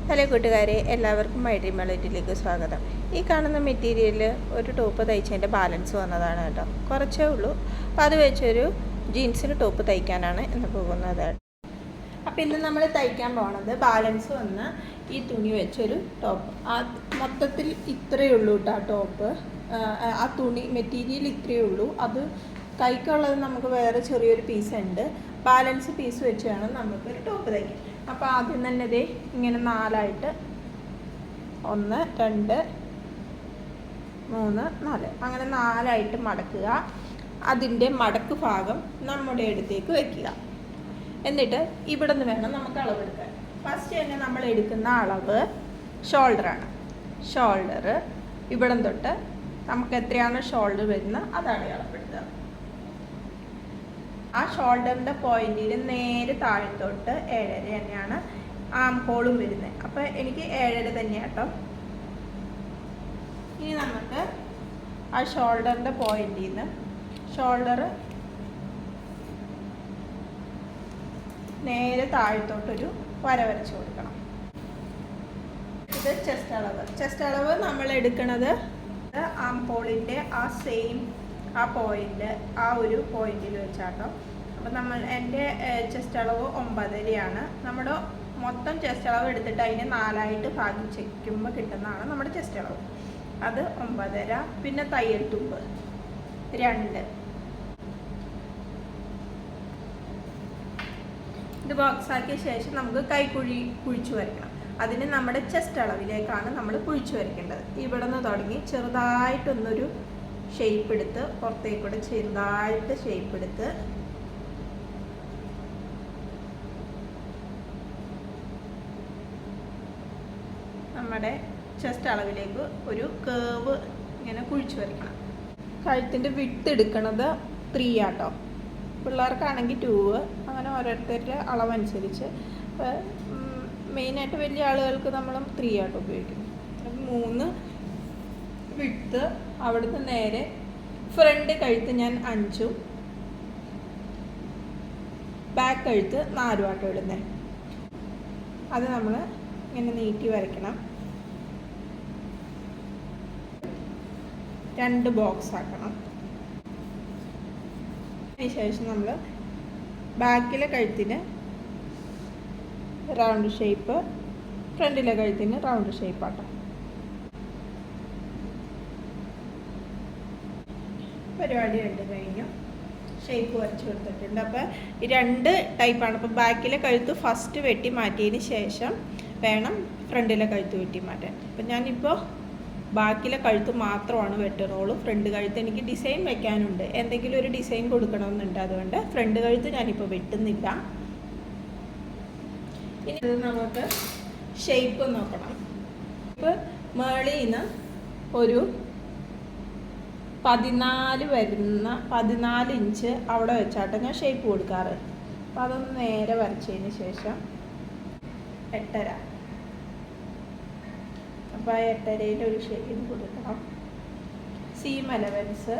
Hello കൂട്ടുകാരെ, എല്ലാവർക്കും my dream മെലഡിയിലേക്ക് സ്വാഗതം. ഈ കാണുന്ന മെറ്റീരിയൽ ഒരു ടോപ്പ് തയ്ച്ചതിൻ്റെ ബാലൻസ് വന്നതാണ് കേട്ടോ. കുറച്ചേ ഉള്ളൂ. അപ്പോൾ അത് വെച്ചൊരു ജീൻസിന് ടോപ്പ് തയ്ക്കാനാണ് ഇന്ന് പോകുന്നത്. അപ്പോൾ ഇന്ന് നമ്മൾ തയ്ക്കാൻ പോണത് ബാലൻസ് വന്ന ഈ തുണി വെച്ചൊരു ടോപ്പ്. മൊത്തത്തിൽ ഇത്രയേ ഉള്ളൂ കേട്ടോ ടോപ്പ്. ആ തുണി മെറ്റീരിയൽ ഇത്രയേ ഉള്ളൂ. അത് കൈക്കുള്ളത് നമുക്ക് വേറെ ചെറിയൊരു പീസ് ഉണ്ട്. ബാലൻസ് പീസ് വെച്ച് വേണം നമുക്കൊരു ടോപ്പ് തയ്ക്കാൻ. അപ്പോൾ ആദ്യം തന്നെ ദേ ഇങ്ങനെ 4ആയിട്ട് 1 2 3 4 അങ്ങനെ 4ആയിട്ട് മടക്കുക. അതിൻ്റെ മടക്ക് ഭാഗം നമ്മുടെ അടുത്തേക്ക് വയ്ക്കുക. എന്നിട്ട് ഇവിടെ നിന്ന് വേണം നമുക്ക് അളവെടുക്കാൻ. ഫസ്റ്റ് തന്നെ നമ്മൾ എടുക്കുന്ന അളവ് ഷോൾഡറാണ്. ഷോൾഡർ ഇവിടം തൊട്ട് നമുക്ക് എത്രയാണ് ഷോൾഡർ വരുന്നത് അതാണ് അളവെടുക്കുക. ആ ഷോൾഡറിൻ്റെ പോയിന്റിൽ നേരെ താഴത്തോട്ട് 7.5 തന്നെയാണ് ആം ഹോളും വരുന്നത്. അപ്പോൾ എനിക്ക് 7.5 തന്നെയാണ് കേട്ടോ. ഇനി നമുക്ക് ആ ഷോൾഡറിൻ്റെ പോയിന്റിൽ നിന്ന് ഷോൾഡർ നേരെ താഴത്തോട്ടൊരു വര വരച്ച് കൊടുക്കണം. ഇത് ചെസ്റ്റ് അളവ്. ചെസ്റ്റ് അളവ് നമ്മൾ എടുക്കുന്നത് ആം ഹോളിൻ്റെ ആ പോയിന്റ് ആ ഒരു പോയിന്റിൽ വെച്ചാട്ടോ. അപ്പം എൻ്റെ ചെസ്റ്റ് അളവ് 9.5 നമ്മുടെ മൊത്തം ചെസ്റ്റ് അളവ് എടുത്തിട്ട് അതിനെ 4ആയിട്ട് ഭാഗിച്ചിരിക്കുമ്പോൾ കിട്ടുന്നതാണ് നമ്മുടെ ചെസ്റ്റ് അളവ്. അത് 9.5. പിന്നെ തയ്യൽ തുമ്പ് 2. ഇത് ബോക്സ് ആക്കിയ ശേഷം നമുക്ക് കുഴിച്ചു വരയ്ക്കണം. അതിന് നമ്മുടെ ചെസ്റ്റ് അളവിലേക്കാണ് നമ്മൾ കുഴിച്ചു വരയ്ക്കേണ്ടത്. ഇവിടെ നിന്ന് തുടങ്ങി ചെറുതായിട്ടൊന്നൊരു ഷേപ്പ് എടുത്ത് പുറത്തേക്കൂടെ ചെറുതായിട്ട് ഷേപ്പ് എടുത്ത് നമ്മുടെ ചെസ്റ്റ് അളവിലേക്ക് ഒരു കേവ് ഇങ്ങനെ കുഴിച്ചു വരയ്ക്കണം. കഴുത്തിൻ്റെ വിട്ട് എടുക്കണത് 3 ആട്ടോ. പിള്ളേർക്കാണെങ്കിൽ 2. അങ്ങനെ ഓരോരുത്തരുടെ അളവനുസരിച്ച്. മെയിനായിട്ട് വലിയ ആളുകൾക്ക് നമ്മൾ 3 ആട്ടോ ഉപയോഗിക്കുന്നത്. 3 വിട്ട് അവിടുന്ന് നേരെ ഫ്രണ്ട് കഴുത്ത് ഞാൻ 5ഉം ബാക്ക് കഴുത്ത് 4 ആട്ടോ ഇടുന്നത്. അത് നമ്മൾ ഇങ്ങനെ നീട്ടി വരയ്ക്കണം. 2 ബോക്സ് ആക്കണം. അതിനുശേഷം നമ്മൾ ബാക്കിലെ കഴുത്തിന് റൗണ്ട് ഷേപ്പ്, ഫ്രണ്ടിലെ കഴുത്തിന് റൗണ്ട് ഷേപ്പ് ആട്ടോ. പരിപാടി 2 കഴിഞ്ഞു. ഷേപ്പ് വരച്ച് കൊടുത്തിട്ടുണ്ട്. അപ്പോൾ ഈ 2 ടൈപ്പാണ്. അപ്പോൾ ബാക്കിലെ കഴുത്ത് ഫസ്റ്റ് വെട്ടി മാറ്റിയതിന് ശേഷം വേണം ഫ്രണ്ടിലെ കഴുത്ത് വെട്ടി മാറ്റാൻ. അപ്പം ഞാനിപ്പോൾ ബാക്കിലെ കഴുത്ത് മാത്രമാണ് വെട്ടുന്നുള്ളൂ. ഫ്രണ്ട് കഴുത്ത് എനിക്ക് ഡിസൈൻ വെക്കാനുണ്ട്, എന്തെങ്കിലും ഒരു ഡിസൈൻ കൊടുക്കണമെന്നുണ്ട്. അതുകൊണ്ട് ഫ്രണ്ട് കഴുത്ത് ഞാനിപ്പോൾ വെട്ടുന്നില്ല. ഇനി നമുക്ക് ഷേപ്പ് നോക്കണം. ഇപ്പോൾ മേളിൽ നിന്ന് ഒരു 14 ഇഞ്ച് അവിടെ വെച്ചാട്ടോ ഞാൻ ഷേപ്പ് കൊടുക്കാറ്. അപ്പോൾ അതൊന്ന് നേരെ വരച്ചതിന് ശേഷം 8.5. അപ്പോൾ ആ 8.5 ഒരു ഷേപ്പ് കൊടുക്കണം. Seam allowance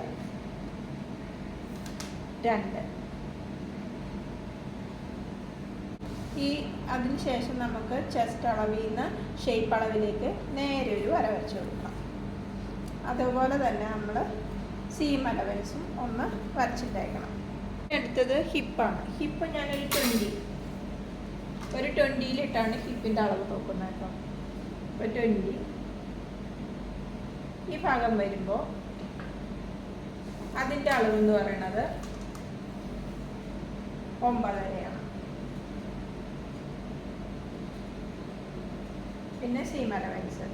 2. അതിന് ശേഷം നമുക്ക് ചെസ്റ്റ് അളവിൽ നിന്ന് ഷേപ്പ് അളവിലേക്ക് നേരെ ഒരു വര വരച്ച് കൊടുക്കണം. അതുപോലെ തന്നെ നമ്മൾ സീം അലവൻസും ഒന്ന് വരച്ചിട്ടേക്കണം. അടുത്തത് ഹിപ്പാണ്. ഹിപ്പ് ഞാനൊരു 20യിലിട്ടാണ് ഹിപ്പിൻ്റെ അളവ് നോക്കുന്നത് കേട്ടോ. അപ്പോൾ 20 ഈ ഭാഗം വരുമ്പോൾ അതിൻ്റെ അളവെന്ന് പറയുന്നത് 9.5. പിന്നെ സീം അലവൻസ്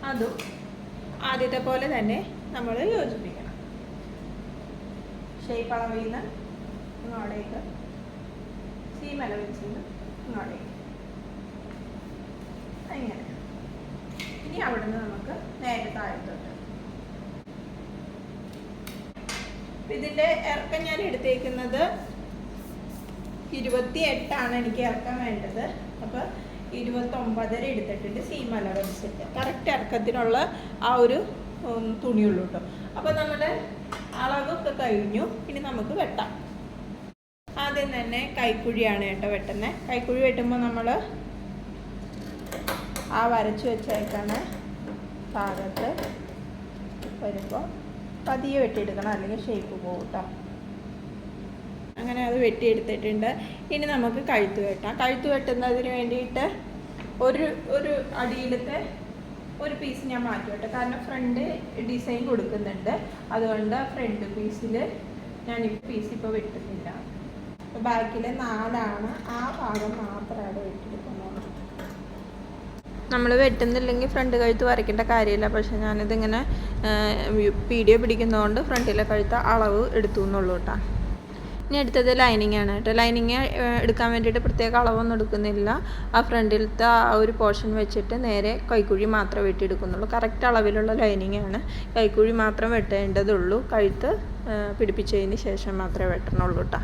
അതും ആദ്യത്തെ പോലെ തന്നെ നമ്മൾ യോജിപ്പിക്കണം. ഷേപ്പ് അളവിൽ നിന്ന് ഇങ്ങോട്ടേക്ക്, സീം അലവൻസിൽ നിന്ന് ഇങ്ങോട്ടേക്ക്, അങ്ങനെ. ഇനി അവിടെ നിന്ന് നമുക്ക് നേരെ താഴത്തോട്ട്. ഇതിൻ്റെ ഇറക്കം ഞാൻ എടുത്തേക്കുന്നത് 28 എനിക്ക് ഇറക്കം വേണ്ടത്. അപ്പോൾ 29.5 എടുത്തിട്ടുണ്ട്. സീം അലവൻസിൻ്റെ കറക്റ്റ് ഇറക്കത്തിനുള്ള ആ ഒരു തുണിയുള്ളൂ കേട്ടോ. അപ്പോൾ നമ്മുടെ അളവൊക്കെ കഴിഞ്ഞു. ഇനി നമുക്ക് വെട്ടാം. ആദ്യം തന്നെ കൈക്കുഴിയാണ് കേട്ടോ വെട്ടുന്നത്. കൈക്കുഴി വെട്ടുമ്പോൾ നമ്മൾ ആ വരച്ച് വെച്ചേക്കണ ഭാഗത്ത് വരുമ്പോൾ പതിയെ വെട്ടിയെടുക്കണം, അല്ലെങ്കിൽ ഷേപ്പ് പോകും കേട്ടോ. അങ്ങനെ അത് വെട്ടിയെടുത്തിട്ടുണ്ട്. ഇനി നമുക്ക് കഴുത്ത് വെട്ടാം. കഴുത്ത് വെട്ടുന്നതിന് വേണ്ടിയിട്ട് ഒരു അടിയിലത്തെ ഒരു പീസ് ഞാൻ മാറ്റി വെട്ടെ, കാരണം ഫ്രണ്ട് ഡിസൈൻ കൊടുക്കുന്നുണ്ട്. അതുകൊണ്ട് ഫ്രണ്ട് പീസിൽ ഞാൻ ഈ പീസ് ഇപ്പോൾ വെട്ടുന്നില്ല. ബാക്കിലെ 4 ആ ഭാഗം മാത്രമാണ് വെട്ടിയെടുക്കുന്നത്. നമ്മൾ വെട്ടുന്നില്ലെങ്കിൽ ഫ്രണ്ട് കഴുത്ത് വരയ്ക്കേണ്ട കാര്യമില്ല. പക്ഷെ ഞാനിതിങ്ങനെ വീഡിയോ പിടിക്കുന്നതുകൊണ്ട് ഫ്രണ്ടിലെ കഴുത്ത് അളവ് എടുത്തു എന്നുള്ളൂ കേട്ടോ. ഇനി അടുത്തത് ലൈനിങ് ആണ് കേട്ടോ. ലൈനിങ് എടുക്കാൻ വേണ്ടിയിട്ട് പ്രത്യേക അളവൊന്നും എടുക്കുന്നില്ല. ആ ഫ്രണ്ടിലത്തെ ആ ഒരു പോർഷൻ വെച്ചിട്ട് നേരെ കൈക്കുഴി മാത്രമേ വെട്ടിയെടുക്കുന്നുള്ളൂ. കറക്റ്റ് അളവിലുള്ള ലൈനിങ് ആണ്. കൈക്കുഴി മാത്രം വെട്ടേണ്ടതുള്ളൂ. കഴുത്ത് പിടിപ്പിച്ചതിന് ശേഷം മാത്രമേ വെട്ടണുള്ളൂ കേട്ടോ.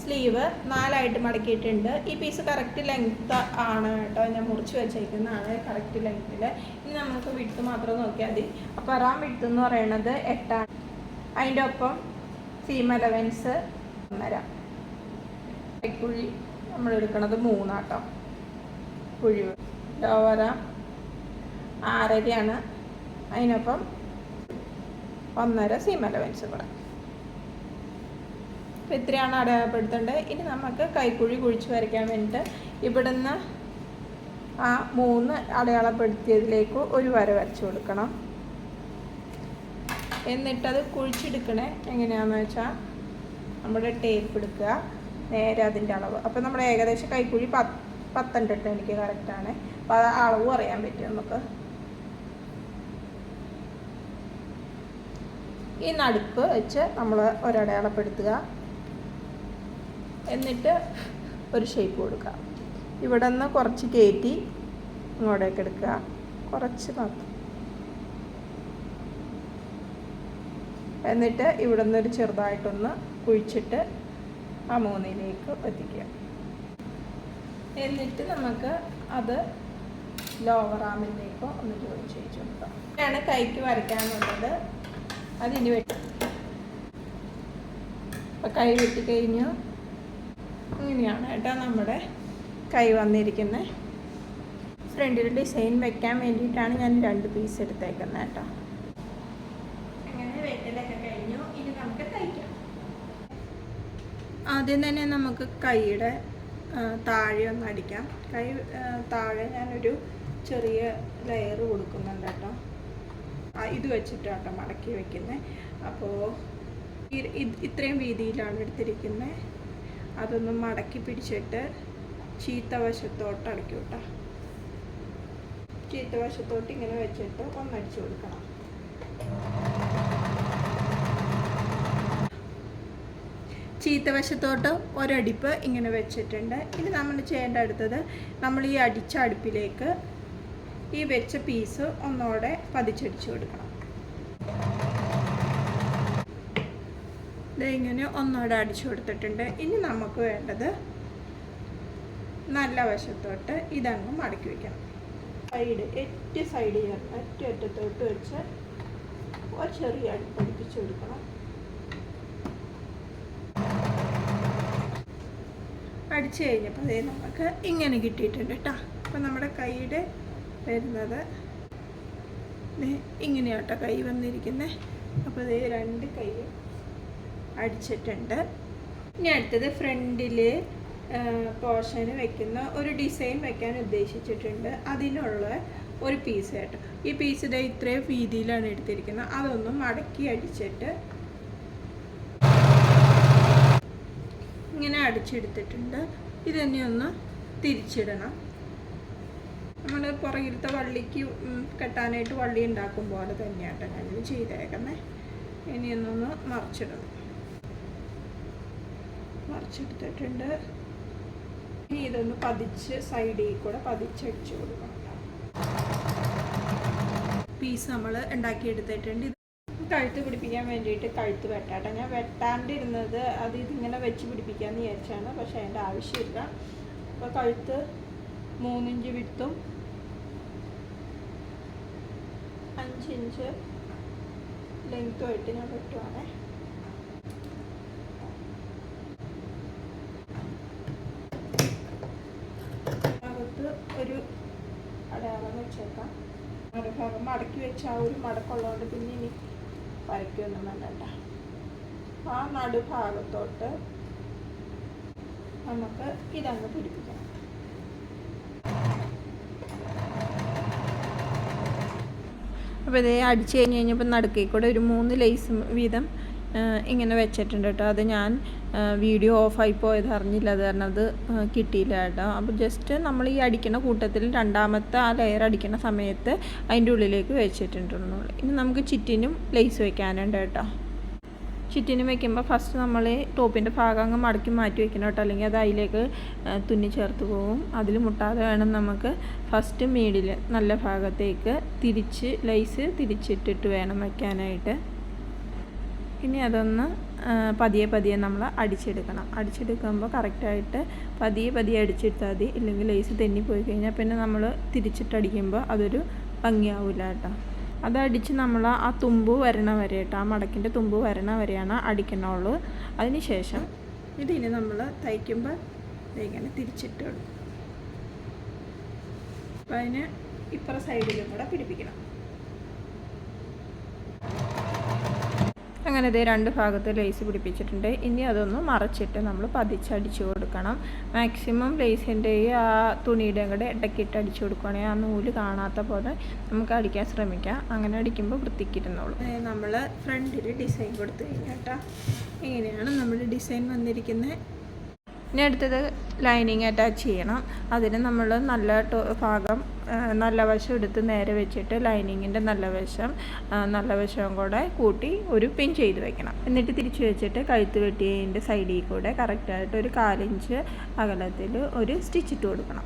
സ്ലീവ് 4 മടക്കിയിട്ടുണ്ട്. ഈ പീസ് കറക്റ്റ് ലെങ്ത്ത് ആണ് കേട്ടോ. ഞാൻ മുറിച്ച് വെച്ചേക്കുന്നതാണ് കറക്റ്റ് ലെങ്ത്തിൽ. ഇനി നമുക്ക് വിഡ്ത്ത് മാത്രം നോക്കിയാൽ മതി. അപ്പോൾ അറാം വിഡ്ത്ത് എന്ന് പറയുന്നത് 8. അതിൻ്റെ ഒപ്പം സീം അലവൻസ് 1.5. കൈക്കുഴി നമ്മൾ എടുക്കുന്നത് 3 കേട്ടോ. കുഴിവ് ലോവറ 6.5 അതിനൊപ്പം 1.5 സീം അലവൻസ് കൂടെ. അപ്പോൾ ഇത്രയാണ് അടയാളപ്പെടുത്തേണ്ടത്. ഇനി നമുക്ക് കൈക്കുഴി കുഴിച്ച് വരയ്ക്കാൻ വേണ്ടിയിട്ട് ഇവിടുന്ന് ആ 3 അടയാളപ്പെടുത്തിയതിലേക്ക് ഒരു വര വരച്ച് കൊടുക്കണം. എന്നിട്ടത് കുഴിച്ചെടുക്കണേ എങ്ങനെയാണെന്ന് വെച്ചാൽ നമ്മുടെ ടേപ്പ് എടുക്കുക, നേരെ അതിൻ്റെ അളവ്. അപ്പോൾ നമ്മുടെ ഏകദേശം കൈക്കുഴി 10 ഉണ്ട്. എനിക്ക് കറക്റ്റാണ്. അപ്പോൾ അത് അളവും അറിയാൻ പറ്റും നമുക്ക്. ഈ നടുക്ക് വെച്ച് നമ്മൾ ഒരടയാളപ്പെടുത്തുക, എന്നിട്ട് ഒരു ഷേപ്പ് കൊടുക്കുക. ഇവിടെ നിന്ന് കുറച്ച് കയറ്റി ഇങ്ങോട്ടേക്ക് എടുക്കുക, കുറച്ച് മാത്രം. എന്നിട്ട് ഇവിടെ നിന്ന് ഒരു ചെറുതായിട്ടൊന്ന് കുഴിച്ചിട്ട് ആ 3ലേക്ക് എത്തിക്കുക. എന്നിട്ട് നമുക്ക് അത് ലോവർ ആമിലേക്ക് ഒന്ന് ജോയിൻ ചെയ്ത് കൊടുക്കാം. ഇതാണ് കൈക്ക് വരയ്ക്കാനുള്ളത്. അതിന് വെട്ടി അപ്പോൾ കൈ വെട്ടിക്കഴിഞ്ഞു. ഇങ്ങനെയാണ് കേട്ടോ നമ്മുടെ കൈ വന്നിരിക്കുന്നത്. ഫ്രണ്ടിൽ ഡിസൈൻ വെക്കാൻ വേണ്ടിയിട്ടാണ് ഞാൻ 2 പീസ് എടുത്തേക്കുന്നത് കേട്ടോ. അങ്ങനെ വെട്ടലൊക്കെ കഴിഞ്ഞു. ഇനി നമുക്ക് തയ്ക്കാം. ആദ്യം തന്നെ നമുക്ക് കൈയുടെ താഴെ ഒന്ന് അടിക്കാം. കൈ താഴെ ഞാനൊരു ചെറിയ ലെയർ കൊടുക്കുന്നുണ്ട് കേട്ടോ. ഇത് വെച്ചിട്ടാട്ടോ മടക്കി വയ്ക്കുന്നത്. അപ്പോൾ ഇത്രയും വീതിയിലാണ് എടുത്തിരിക്കുന്നത്. അതൊന്ന് മടക്കി പിടിച്ചിട്ട് ചീത്ത വശത്തോട്ട് അടയ്ക്കും കേട്ടോ. ചീത്ത വശത്തോട്ട് ഇങ്ങനെ വെച്ചിട്ട് ഒന്നടിച്ചു കൊടുക്കണം. ചീത്ത വശത്തോട്ട് ഒരടിപ്പ് ഇങ്ങനെ വെച്ചിട്ടുണ്ട്. ഇനി നമ്മൾ ചെയ്യേണ്ട അടുത്തത്, നമ്മൾ ഈ അടിച്ച അടുപ്പിലേക്ക് ഈ വെച്ച പീസ് ഒന്നോടെ പതിച്ചടിച്ചു കൊടുക്കണം. ഇങ്ങനെ ഒന്നോടെ അടിച്ചു കൊടുത്തിട്ടുണ്ട്. ഇനി നമുക്ക് വേണ്ടത് നല്ല വശത്തോട്ട് ഇതങ്ങ് മടക്കി വയ്ക്കണം. സൈഡ് അറ്റത്തോട്ട് വെച്ച് ഒരു ചെറിയ അടുപ്പിടിപ്പിച്ച് കൊടുക്കണം. അടിച്ചു കഴിഞ്ഞപ്പോൾ അതേ നമുക്ക് ഇങ്ങനെ കിട്ടിയിട്ടുണ്ട് കേട്ടോ. അപ്പം നമ്മുടെ കൈയുടെ വരുന്നത് ഇങ്ങനെയാട്ടോ കൈ വന്നിരിക്കുന്നത്. അപ്പോൾ അതേ 2 കൈ അടിച്ചിട്ടുണ്ട്. ഇനി അടുത്തത് ഫ്രണ്ടിൽ പോർഷന് വെക്കുന്ന ഒരു ഡിസൈൻ വെക്കാൻ ഉദ്ദേശിച്ചിട്ടുണ്ട്. അതിനുള്ള ഒരു പീസ് കേട്ടോ. ഈ പീസ് ഇതേ ഇത്രയും വീതിയിലാണ് എടുത്തിരിക്കുന്നത്. അതൊന്നും മടക്കി അടിച്ചിട്ട് ഇങ്ങനെ അടിച്ചെടുത്തിട്ടുണ്ട്. ഇതന്നെ ഒന്ന് തിരിച്ചിടണം. നമ്മൾ പുറകിലത്തെ വള്ളിക്ക് കെട്ടാനായിട്ട് വള്ളി ഉണ്ടാക്കും പോലെ തന്നെയാട്ടോ ഞാനിത് ചെയ്തേക്കുന്നത്. ഇനിയൊന്നൊന്ന് മറിച്ചിടണം. മറിച്ചെടുത്തിട്ടുണ്ട്. ഇനി ഇതൊന്ന് പതിച്ച് സൈഡിൽ കൂടെ പതിച്ചടിച്ചു കൊടുക്കണം. പീസ് നമ്മൾ ഉണ്ടാക്കിയെടുത്തിട്ടുണ്ട്. ഇത് കഴുത്ത് പിടിപ്പിക്കാൻ വേണ്ടിയിട്ട് കഴുത്ത് വെട്ടാട്ടെ. ഞാൻ വെട്ടാണ്ടിരുന്നത് ഇതിങ്ങനെ വെച്ച് പിടിപ്പിക്കാമെന്ന് വിചാരിച്ചാണ്. പക്ഷേ അതിൻ്റെ ആവശ്യമില്ല. അപ്പോൾ കഴുത്ത് 3 ഇഞ്ച് വിട്ടും 5 ഇഞ്ച് ലെങ്ത്തുമായിട്ട് ഞാൻ വെട്ടുവാണേ. ഒരു അടയാളം വെച്ചേക്കാം. ഭാഗം മടക്കി വെച്ച ആ ഒരു മടക്കുള്ളതുകൊണ്ട് പിന്നെ ഇനി വരയ്ക്കൊന്നും വേണ്ട. ആ നടുഭാഗത്തോട്ട് നമുക്ക് ഇതങ്ങ് പിടിപ്പിക്കണം. അപ്പോൾ ഇതേ അടിച്ച് കഴിഞ്ഞപ്പോൾ നടുക്കേ കൂടെ ഒരു 3 ലേസ് വീതം ഇങ്ങനെ വെച്ചിട്ടുണ്ട് കേട്ടോ. അത് ഞാൻ വീഡിയോ ഓഫായി പോയത് അറിഞ്ഞില്ല, അത് കാരണം അത് കിട്ടിയില്ല കേട്ടോ. അപ്പോൾ ജസ്റ്റ് നമ്മൾ ഈ അടിക്കുന്ന കൂട്ടത്തിൽ രണ്ടാമത്തെ ആ ലെയർ അടിക്കുന്ന സമയത്ത് അതിൻ്റെ ഉള്ളിലേക്ക് വെച്ചിട്ടുണ്ടെന്നുള്ളൂ. ഇനി നമുക്ക് ചുറ്റിനും ലേസ് വെക്കാനുണ്ട് കേട്ടോ. ചുറ്റിനും വെക്കുമ്പോൾ ഫസ്റ്റ് നമ്മൾ ടോപ്പിൻ്റെ ഭാഗം അങ്ങ് മടക്കി മാറ്റി വെക്കണം കേട്ടോ, അല്ലെങ്കിൽ അത് അതിലേക്ക് തുന്നി ചേർത്ത് പോകും. അതിൽ മുട്ടാതെ വേണം നമുക്ക് ഫസ്റ്റ് മേടിൽ നല്ല ഭാഗത്തേക്ക് തിരിച്ച് ലേസ് തിരിച്ചിട്ടിട്ട് വേണം വയ്ക്കാനായിട്ട്. ഇനി അതൊന്ന് പതിയെ നമ്മൾ അടിച്ചെടുക്കണം. അടിച്ചെടുക്കുമ്പോൾ കറക്റ്റായിട്ട് പതിയെ അടിച്ചെടുത്താൽ മതി, ഇല്ലെങ്കിൽ ലേസ് തെന്നിപ്പോയി കഴിഞ്ഞാൽ പിന്നെ നമ്മൾ തിരിച്ചിട്ടടിക്കുമ്പോൾ അതൊരു ഭംഗിയാവില്ല കേട്ടോ. അതടിച്ച് നമ്മൾ ആ തുമ്പ് വരണ വരെ കേട്ടോ, ആ മടക്കിൻ്റെ തുമ്പ് വരണ വരെയാണ് അടിക്കണുള്ളൂ. അതിന് ശേഷം ഇതിന് നമ്മൾ തയ്ക്കുമ്പോൾ ഇങ്ങനെ തിരിച്ചിട്ട് കൊടുക്കും. അപ്പോൾ അതിന് ഇപ്പുറ സൈഡിലും കൂടെ പിടിപ്പിക്കണം. അങ്ങനെ ഇതേ 2 ഭാഗത്ത് ലേസ് പിടിപ്പിച്ചിട്ടുണ്ട്. ഇനി അതൊന്ന് മറച്ചിട്ട് നമ്മൾ പതിച്ചടിച്ചു കൊടുക്കണം. മാക്സിമം ലേസിൻ്റെ ആ തുണിയുടെയും കൂടെ ഇടയ്ക്കിട്ട് അടിച്ചു കൊടുക്കുകയാണെങ്കിൽ ആ നൂല് കാണാത്ത പോലെ നമുക്ക് അടിക്കാൻ ശ്രമിക്കാം. അങ്ങനെ അടിക്കുമ്പോൾ വൃത്തിക്കിരുന്നോളൂ. നമ്മൾ ഫ്രണ്ടിൽ ഡിസൈൻ കൊടുത്തു കഴിഞ്ഞാൽ ഇങ്ങനെയാണ് നമ്മുടെ ഡിസൈൻ വന്നിരിക്കുന്നത്. ഇനി അടുത്തത് ലൈനിങ് അറ്റാച്ച് ചെയ്യണം. അതിന് നമ്മൾ നല്ല ഭാഗം നല്ല വശം എടുത്ത് നേരെ വെച്ചിട്ട് ലൈനിങ്ങിൻ്റെ നല്ല വശവും കൂടെ കൂട്ടി ഒരു പിൻ ചെയ്ത് വെക്കണം. എന്നിട്ട് തിരിച്ച് വെച്ചിട്ട് കഴുത്ത് വെട്ടിയതിൻ്റെ സൈഡിൽ കൂടെ കറക്റ്റായിട്ട് ഒരു 1/4 ഇഞ്ച് അകലത്തിൽ ഒരു സ്റ്റിച്ച് ഇട്ട് കൊടുക്കണം.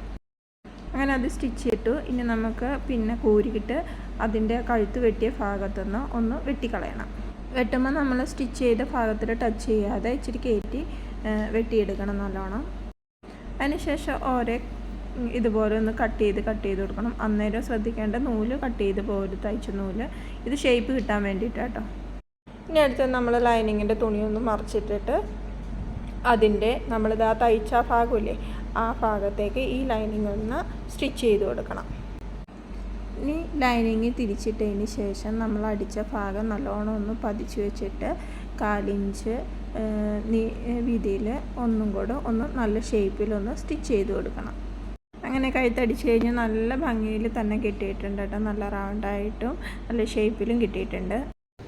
അങ്ങനെ അത് സ്റ്റിച്ച് ഇട്ടു. ഇനി നമുക്ക് പിന്നെ കൂരിയിട്ട് അതിൻ്റെ കഴുത്ത് വെട്ടിയ ഭാഗത്തുനിന്ന് ഒന്ന് വെട്ടിക്കളയണം. വെട്ടുമ്പോൾ നമ്മൾ സ്റ്റിച്ച് ചെയ്ത ഭാഗത്തിൽ ടച്ച് ചെയ്യാതെ ഇച്ചിരി കയറ്റി വെട്ടിയെടുക്കണം നല്ലോണം. അതിനുശേഷം ഓരോ ഇതുപോലെ ഒന്ന് കട്ട് ചെയ്ത് കൊടുക്കണം. അന്നേരം ശ്രദ്ധിക്കേണ്ട നൂല് കട്ട് ചെയ്ത് പോലും തയ്ച്ച നൂല്, ഇത് ഷേപ്പ് കിട്ടാൻ വേണ്ടിയിട്ട് കേട്ടോ. ഇനി അടുത്ത് നമ്മൾ ലൈനിങ്ങിൻ്റെ തുണിയൊന്ന് മറിച്ചിട്ടിട്ട് അതിൻ്റെ നമ്മളിത് ആ തയ്ച്ച ഭാഗമില്ലേ ആ ഭാഗത്തേക്ക് ഈ ലൈനിങ് ഒന്ന് സ്റ്റിച്ച് ചെയ്ത് കൊടുക്കണം. ഇനി ലൈനിങ് തിരിച്ചിട്ടതിന് ശേഷം നമ്മൾ അടിച്ച ഭാഗം നല്ലോണം ഒന്ന് പതിച്ച് വെച്ചിട്ട് 1/4 ഇഞ്ച് വീതിയിൽ ഒന്നും കൂടെ ഒന്ന് നല്ല ഷേപ്പിലൊന്ന് സ്റ്റിച്ച് ചെയ്ത് കൊടുക്കണം. അങ്ങനെ കഴുത്തടിച്ച് കഴിഞ്ഞാൽ നല്ല ഭംഗിയിൽ തന്നെ കിട്ടിയിട്ടുണ്ട് കേട്ടോ. നല്ല റൗണ്ടായിട്ടും നല്ല ഷേപ്പിലും കിട്ടിയിട്ടുണ്ട്.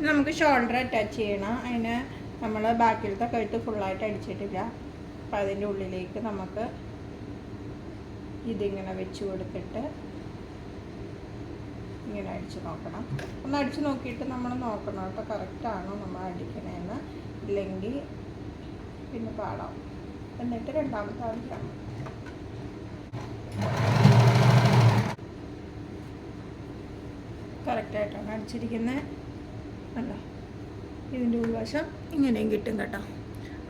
നമുക്ക് ഷോൾഡർ അറ്റാച്ച് ചെയ്യണം. അതിന് നമ്മൾ ബാക്കിലത്തെ കഴുത്ത് ഫുള്ളായിട്ട് അടിച്ചിട്ടില്ല. അപ്പോൾ അതിൻ്റെ ഉള്ളിലേക്ക് നമുക്ക് ഇതിങ്ങനെ വെച്ച് കൊടുത്തിട്ട് ഇങ്ങനെ അടിച്ച് നോക്കണം. ഒന്ന് അടിച്ച് നോക്കിയിട്ട് നമ്മൾ നോക്കണം കേട്ടോ, കറക്റ്റാണോ നമ്മൾ അടിക്കണേന്ന്. ഇല്ലെങ്കിൽ പിന്നെ പാടാവും. എന്നിട്ട് രണ്ടാമത്തെ അടിക്കണം. കറക്റ്റായിട്ടാണ് അടിച്ചിരിക്കുന്നത്. അല്ല ഇതിൻ്റെ ഉൾവശം ഇങ്ങനെയും കിട്ടും കേട്ടോ.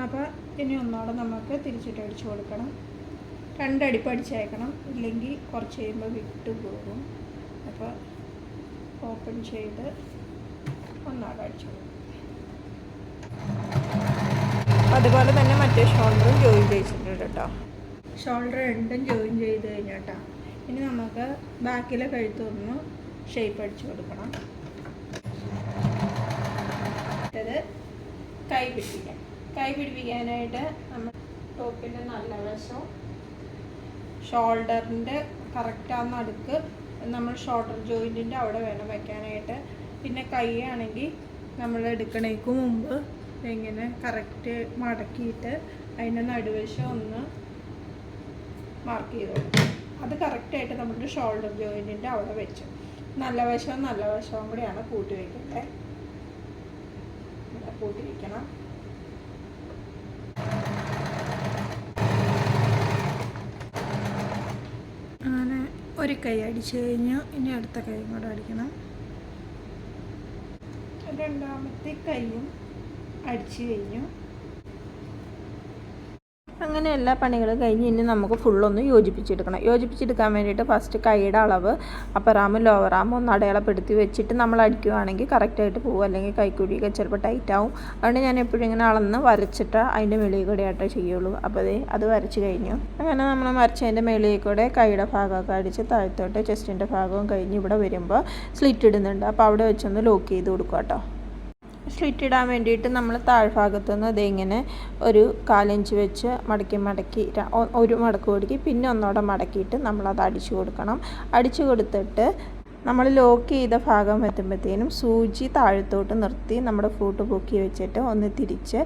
അപ്പോൾ ഇനി ഒന്നോടെ നമുക്ക് തിരിച്ചിട്ട് അടിച്ചു കൊടുക്കണം. 2 അടിപ്പ് അടിച്ചേക്കണം, ഇല്ലെങ്കിൽ കുറച്ച് കഴിയുമ്പോൾ വിട്ടു പോകും. അപ്പോൾ ഓപ്പൺ ചെയ്ത് ഒന്നോടെ അടിച്ചു കൊടുക്കും. അതുപോലെ തന്നെ മറ്റേ ഷോൾഡറും ജോയിൻ ചെയ്തിട്ടുണ്ട് കേട്ടോ. ഷോൾഡർ രണ്ടും ജോയിൻ ചെയ്ത് കഴിഞ്ഞാട്ടോ. ഇനി നമുക്ക് ബാക്കിലെ കഴുത്തൊന്ന് ഷേപ്പ് അടിച്ചു കൊടുക്കണം. അത് കൈ പിടിപ്പിക്കാനായിട്ട് നമ്മൾ ടോപ്പിൻ്റെ നല്ല വശം ഷോൾഡറിൻ്റെ കറക്റ്റാകുന്ന അടുക്ക് നമ്മൾ ഷോൾഡർ ജോയിൻറ്റിൻ്റെ അവിടെ വേണം വയ്ക്കാനായിട്ട്. പിന്നെ കൈ ആണെങ്കിൽ നമ്മൾ എടുക്കണേക്ക് മുമ്പ് ഇങ്ങനെ കറക്റ്റ് മടക്കിയിട്ട് അതിൻ്റെ നടുവശം ഒന്ന് മാർക്ക് ചെയ്ത് കൊടുക്കും. അത് കറക്റ്റായിട്ട് നമ്മുടെ ഷോൾഡർ ജോയിൻറ്റിൻ്റെ അവിടെ വെച്ചു. നല്ല വശവും കൂടിയാണ് കൂട്ടി വയ്ക്കേണ്ടത്. കൂട്ടി വയ്ക്കണം. അങ്ങനെ ഒരു കൈ അടിച്ചു കഴിഞ്ഞു. ഇനി അടുത്ത കൈയും കൂടെ അടിക്കണം. രണ്ടാമത്തെ കൈയും അടിച്ചു കഴിഞ്ഞു. അങ്ങനെ എല്ലാ പണികളും കഴിഞ്ഞ് ഇനി നമുക്ക് ഫുള്ളൊന്ന് യോജിപ്പിച്ചെടുക്കണം. യോജിപ്പിച്ചെടുക്കാൻ വേണ്ടിയിട്ട് ഫസ്റ്റ് കൈയുടെ അളവ് അപ്പർ ആം ലോവർ ആം ഒന്ന് അടയാളപ്പെടുത്തി വെച്ചിട്ട് നമ്മൾ അടിക്കുകയാണെങ്കിൽ കറക്റ്റായിട്ട് പോകും. അല്ലെങ്കിൽ കൈക്കുഴിയൊക്കെ ചിലപ്പോൾ ടൈറ്റ് ആവും. അതുകൊണ്ട് ഞാൻ എപ്പോഴും ഇങ്ങനെ അളന്ന് വരച്ചിട്ട് അതിൻ്റെ മേളിൽ കൂടെ ആയിട്ടേ ചെയ്യുള്ളൂ. അപ്പോൾ അത് വരച്ച് കഴിഞ്ഞു. അങ്ങനെ നമ്മൾ വരച്ചതിൻ്റെ മേളിൽ കൂടെ കൈയുടെ ഭാഗമൊക്കെ അടിച്ച് താഴത്തോട്ട് ചെസ്റ്റിൻ്റെ ഭാഗവും കഴിഞ്ഞ് ഇവിടെ വരുമ്പോൾ സ്ലിറ്റ് ഇടുന്നുണ്ട്. അപ്പോൾ അവിടെ വെച്ചൊന്ന് ലോക്ക് ചെയ്ത് കൊടുക്കുക കേട്ടോ. സ്ലിറ്റ് ഇടാൻ വേണ്ടിയിട്ട് നമ്മൾ താഴ്ഭാഗത്തു നിന്ന് ഇതിങ്ങനെ ഒരു 1/4 ഇഞ്ച് വെച്ച് മടക്കി ഒരു മടക്ക് കൊടുക്കി പിന്നെ ഒന്നോടെ മടക്കിയിട്ട് നമ്മളത് അടിച്ചു കൊടുക്കണം. അടിച്ചു കൊടുത്തിട്ട് നമ്മൾ ലോക്ക് ചെയ്ത ഭാഗം എത്തുമ്പോഴത്തേനും സൂചി താഴത്തോട്ട് നിർത്തി നമ്മുടെ ഫൂട്ട് പൊക്കി വെച്ചിട്ട് ഒന്ന് തിരിച്ച്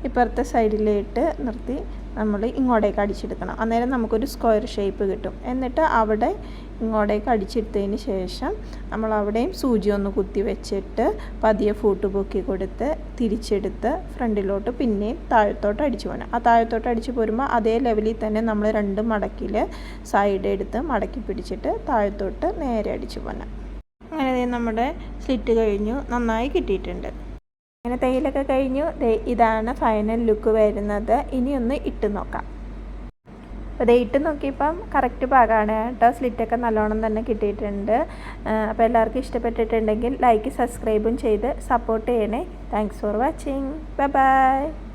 ഇപ്പുറത്തെ സൈഡിലേക്ക് നിർത്തി നമ്മൾ ഇങ്ങോട്ടേക്ക് അടിച്ചെടുക്കണം. അന്നേരം നമുക്കൊരു സ്ക്വയർ ഷേപ്പ് കിട്ടും. എന്നിട്ട് അവിടെ ഇങ്ങോട്ടേക്ക് അടിച്ചെടുത്തതിന് ശേഷം നമ്മൾ അവിടെയും സൂചി ഒന്ന് കുത്തി വെച്ചിട്ട് പതിയെ ഫൂട്ട് പൊക്കി കൊടുത്ത് തിരിച്ചെടുത്ത് ഫ്രണ്ടിലോട്ട് പിന്നെയും താഴത്തോട്ട് അടിച്ചു പോകണം. ആ താഴത്തോട്ട് അടിച്ചു പോരുമ്പോൾ അതേ ലെവലിൽ തന്നെ നമ്മൾ 2 മടക്കിൽ സൈഡ് എടുത്ത് മടക്കി പിടിച്ചിട്ട് താഴത്തോട്ട് നേരെ അടിച്ചു പോകണം. അങ്ങനെ നമ്മുടെ സ്ലിറ്റ് കഴിഞ്ഞു, നന്നായി കിട്ടിയിട്ടുണ്ട്. അങ്ങനെ തയ്യലൊക്കെ കഴിഞ്ഞു. ഇതാണ് ഫൈനൽ ലുക്ക് വരുന്നത്. ഇനി ഒന്ന് ഇട്ട് നോക്കാം. അപ്പോൾ ഇട്ട് നോക്കിയപ്പം കറക്റ്റ് ഭാഗമാണ് കേട്ടോ. സ്ലിറ്റൊക്കെ നല്ലോണം തന്നെ കിട്ടിയിട്ടുണ്ട്. അപ്പോൾ എല്ലാവർക്കും ഇഷ്ടപ്പെട്ടിട്ടുണ്ടെങ്കിൽ ലൈക്ക് സബ്സ്ക്രൈബും ചെയ്ത് സപ്പോർട്ട് ചെയ്യണേ. Thanks for watching. Bye bye.